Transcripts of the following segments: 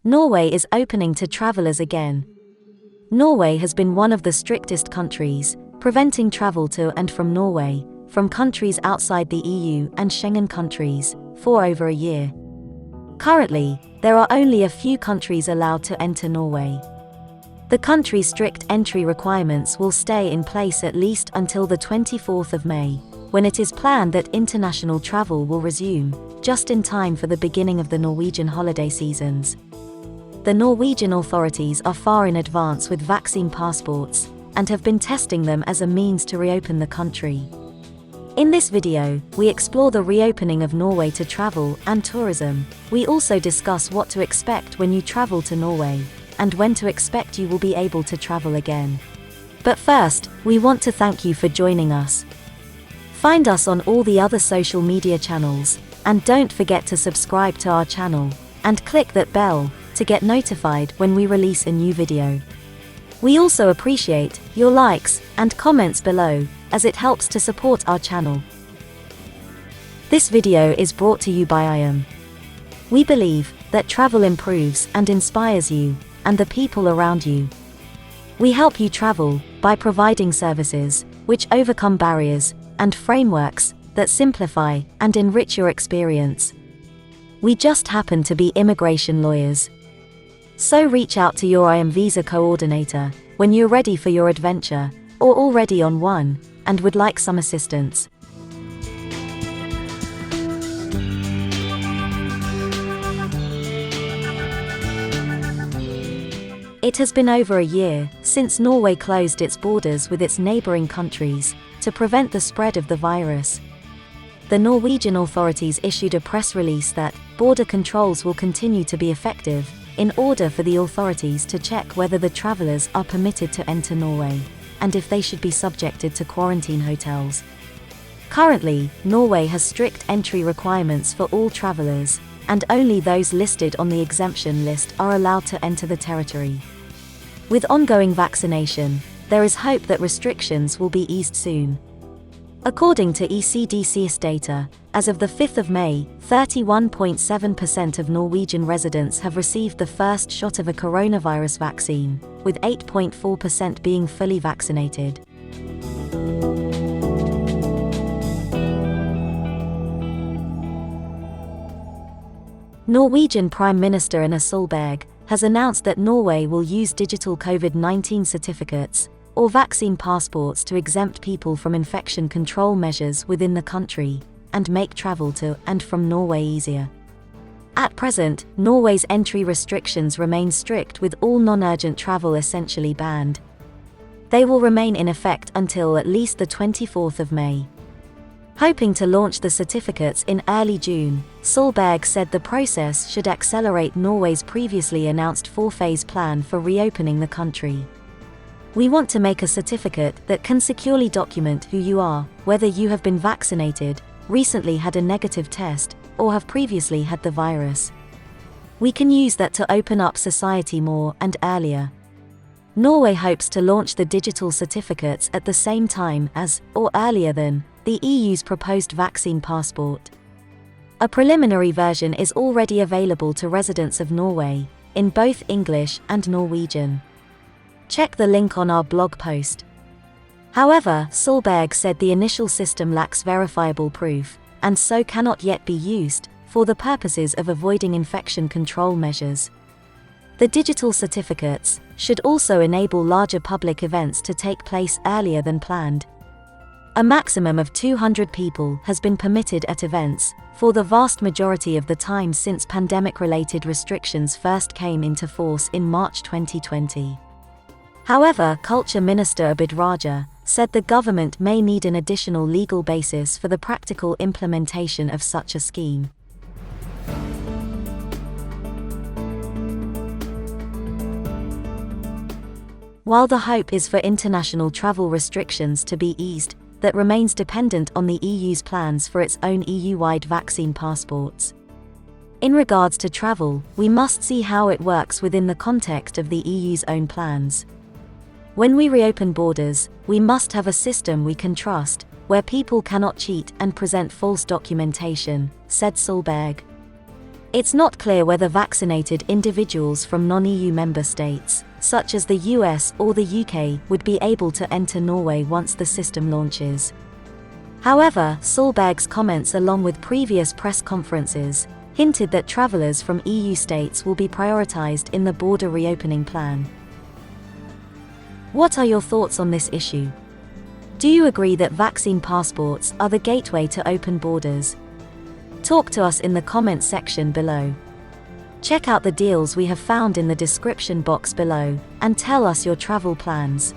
Norway is opening to travelers again. Norway has been one of the strictest countries, preventing travel to and from Norway, from countries outside the EU and Schengen countries, for over a year. Currently, there are only a few countries allowed to enter Norway. The country's strict entry requirements will stay in place at least until the 24th of May, when it is planned that international travel will resume, just in time for the beginning of the Norwegian holiday seasons. The Norwegian authorities are far in advance with vaccine passports, and have been testing them as a means to reopen the country. In this video, we explore the reopening of Norway to travel and tourism. We also discuss what to expect when you travel to Norway, and when to expect you will be able to travel again. But first, we want to thank you for joining us. Find us on all the other social media channels, and don't forget to subscribe to our channel, and click that bell, to get notified when we release a new video. We also appreciate your likes and comments below, as it helps to support our channel. This video is brought to you by IAM. We believe that travel improves and inspires you, and the people around you. We help you travel by providing services which overcome barriers and frameworks that simplify and enrich your experience. We just happen to be immigration lawyers. So reach out to your IAM visa coordinator when you're ready for your adventure, or already on one, and would like some assistance. It has been over a year since Norway closed its borders with its neighbouring countries to prevent the spread of the virus. The Norwegian authorities issued a press release that border controls will continue to be effective, in order for the authorities to check whether the travellers are permitted to enter Norway, and if they should be subjected to quarantine hotels. Currently, Norway has strict entry requirements for all travellers, and only those listed on the exemption list are allowed to enter the territory. With ongoing vaccination, there is hope that restrictions will be eased soon. According to ECDC's data, as of the 5th of May, 31.7% of Norwegian residents have received the first shot of a coronavirus vaccine, with 8.4% being fully vaccinated. Norwegian Prime Minister Erna Solberg has announced that Norway will use digital COVID-19 certificates, or vaccine passports, to exempt people from infection control measures within the country, and make travel to and from Norway easier. At present, Norway's entry restrictions remain strict, with all non-urgent travel essentially banned. They will remain in effect until at least the 24th of May. Hoping to launch the certificates in early June, Solberg said the process should accelerate Norway's previously announced four-phase plan for reopening the country. We want to make a certificate that can securely document who you are, whether you have been vaccinated, recently had a negative test, or have previously had the virus. We can use that to open up society more and earlier. Norway hopes to launch the digital certificates at the same time as, or earlier than, the EU's proposed vaccine passport. A preliminary version is already available to residents of Norway, in both English and Norwegian. Check the link on our blog post. However, Solberg said the initial system lacks verifiable proof, and so cannot yet be used, for the purposes of avoiding infection control measures. The digital certificates should also enable larger public events to take place earlier than planned. A maximum of 200 people has been permitted at events, for the vast majority of the time since pandemic-related restrictions first came into force in March 2020. However, Culture Minister Abid Raja said the government may need an additional legal basis for the practical implementation of such a scheme. While the hope is for international travel restrictions to be eased, that remains dependent on the EU's plans for its own EU-wide vaccine passports. In regards to travel, we must see how it works within the context of the EU's own plans. When we reopen borders, we must have a system we can trust, where people cannot cheat and present false documentation, said Solberg. It's not clear whether vaccinated individuals from non-EU member states, such as the US or the UK, would be able to enter Norway once the system launches. However, Solberg's comments, along with previous press conferences, hinted that travellers from EU states will be prioritised in the border reopening plan. What are your thoughts on this issue? Do you agree that vaccine passports are the gateway to open borders? Talk to us in the comments section below. Check out the deals we have found in the description box below, and tell us your travel plans.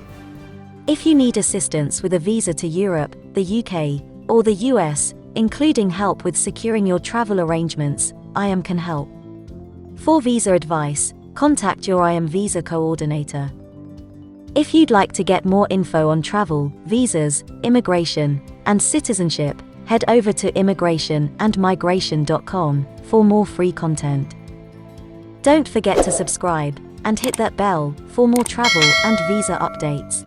If you need assistance with a visa to Europe, the UK, or the US, including help with securing your travel arrangements, IAM can help. For visa advice, contact your IAM visa coordinator. If you'd like to get more info on travel, visas, immigration, and citizenship, head over to immigrationandmigration.com for more free content. Don't forget to subscribe and hit that bell for more travel and visa updates.